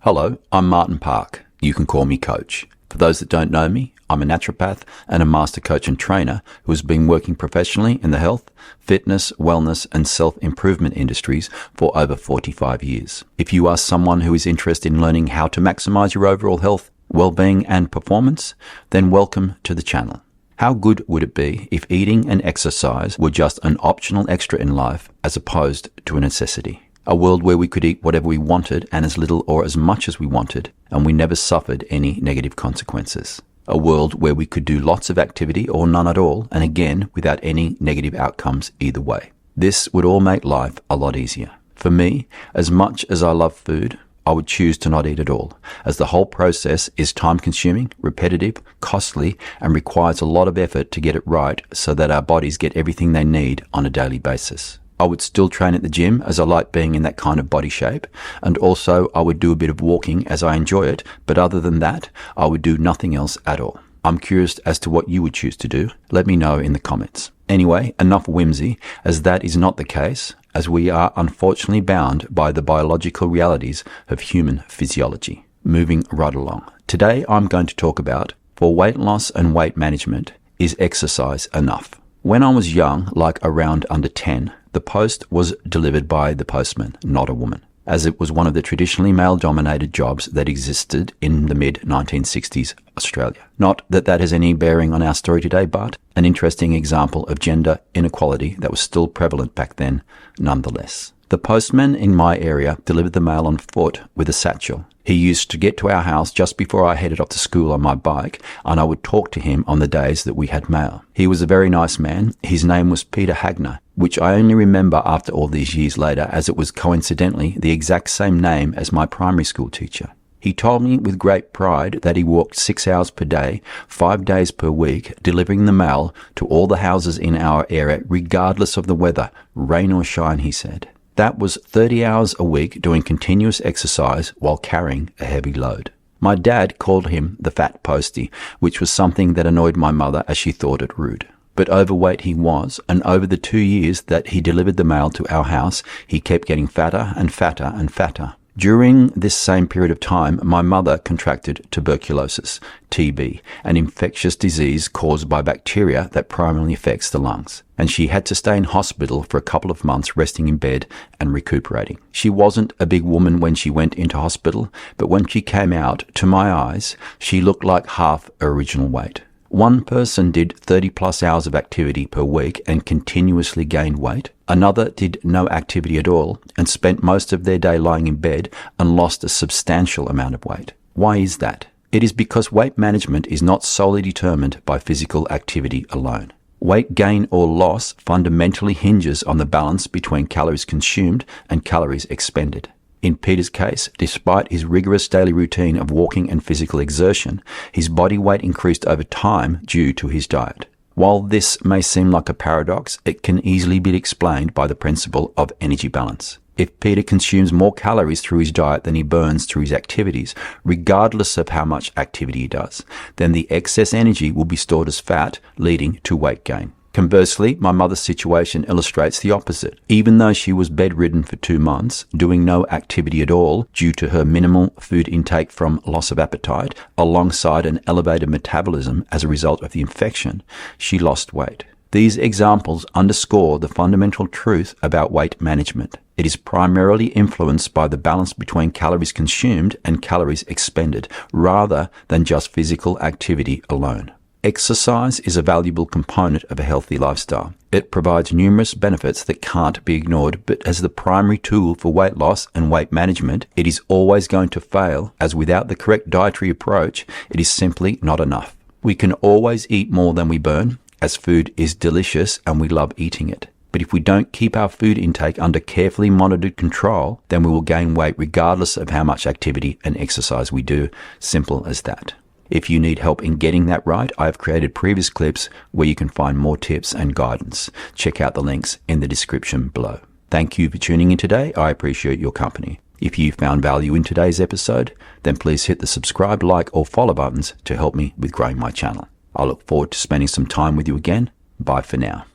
Hello, I'm Martin Park. You can call me Coach. For those that don't know me, I'm a naturopath and a master coach and trainer who has been working professionally in the health, fitness, wellness and self-improvement industries for over 45 years. If you are someone who is interested in learning how to maximize your overall health, well-being and performance, then welcome to the channel. How good would it be if eating and exercise were just an optional extra in life as opposed to a necessity? A world where we could eat whatever we wanted and as little or as much as we wanted, and we never suffered any negative consequences. A world where we could do lots of activity or none at all, and again, without any negative outcomes either way. This would all make life a lot easier. For me, as much as I love food, I would choose to not eat at all, as the whole process is time-consuming, repetitive, costly, and requires a lot of effort to get it right so that our bodies get everything they need on a daily basis. I would still train at the gym as I like being in that kind of body shape, and also I would do a bit of walking as I enjoy it, but other than that, I would do nothing else at all. I'm curious as to what you would choose to do. Let me know in the comments. Anyway, enough whimsy, as that is not the case, as we are unfortunately bound by the biological realities of human physiology. Moving right along. Today I'm going to talk about, for weight loss and weight management, is exercise enough? When I was young, like around under 10, the post was delivered by the postman, not a woman, as it was one of the traditionally male-dominated jobs that existed in the mid-1960s Australia. Not that that has any bearing on our story today, but an interesting example of gender inequality that was still prevalent back then, nonetheless. The postman in my area delivered the mail on foot with a satchel. He used to get to our house just before I headed off to school on my bike, and I would talk to him on the days that we had mail. He was a very nice man. His name was Peter Hagner, which I only remember after all these years later, as it was coincidentally the exact same name as my primary school teacher. He told me with great pride that he walked 6 hours per day, 5 days per week, delivering the mail to all the houses in our area, regardless of the weather, rain or shine, he said. That was 30 hours a week doing continuous exercise while carrying a heavy load. My dad called him the fat postie, which was something that annoyed my mother as she thought it rude. But overweight he was, and over the 2 years that he delivered the mail to our house, he kept getting fatter and fatter and fatter. During this same period of time, my mother contracted tuberculosis, TB, an infectious disease caused by bacteria that primarily affects the lungs, and she had to stay in hospital for a couple of months resting in bed and recuperating. She wasn't a big woman when she went into hospital, but when she came out, to my eyes, she looked like half her original weight. One person did 30 plus hours of activity per week and continuously gained weight. Another did no activity at all and spent most of their day lying in bed and lost a substantial amount of weight. Why is that? It is because weight management is not solely determined by physical activity alone. Weight gain or loss fundamentally hinges on the balance between calories consumed and calories expended. In Peter's case, despite his rigorous daily routine of walking and physical exertion, his body weight increased over time due to his diet. While this may seem like a paradox, it can easily be explained by the principle of energy balance. If Peter consumes more calories through his diet than he burns through his activities, regardless of how much activity he does, then the excess energy will be stored as fat, leading to weight gain. Conversely, my mother's situation illustrates the opposite. Even though she was bedridden for 2 months, doing no activity at all due to her minimal food intake from loss of appetite, alongside an elevated metabolism as a result of the infection, she lost weight. These examples underscore the fundamental truth about weight management. It is primarily influenced by the balance between calories consumed and calories expended, rather than just physical activity alone. Exercise is a valuable component of a healthy lifestyle. It provides numerous benefits that can't be ignored, but as the primary tool for weight loss and weight management, it is always going to fail, as without the correct dietary approach, it is simply not enough. We can always eat more than we burn, as food is delicious and we love eating it. But if we don't keep our food intake under carefully monitored control, then we will gain weight regardless of how much activity and exercise we do. Simple as that. If you need help in getting that right, I have created previous clips where you can find more tips and guidance. Check out the links in the description below. Thank you for tuning in today. I appreciate your company. If you found value in today's episode, then please hit the subscribe, like, or follow buttons to help me with growing my channel. I look forward to spending some time with you again. Bye for now.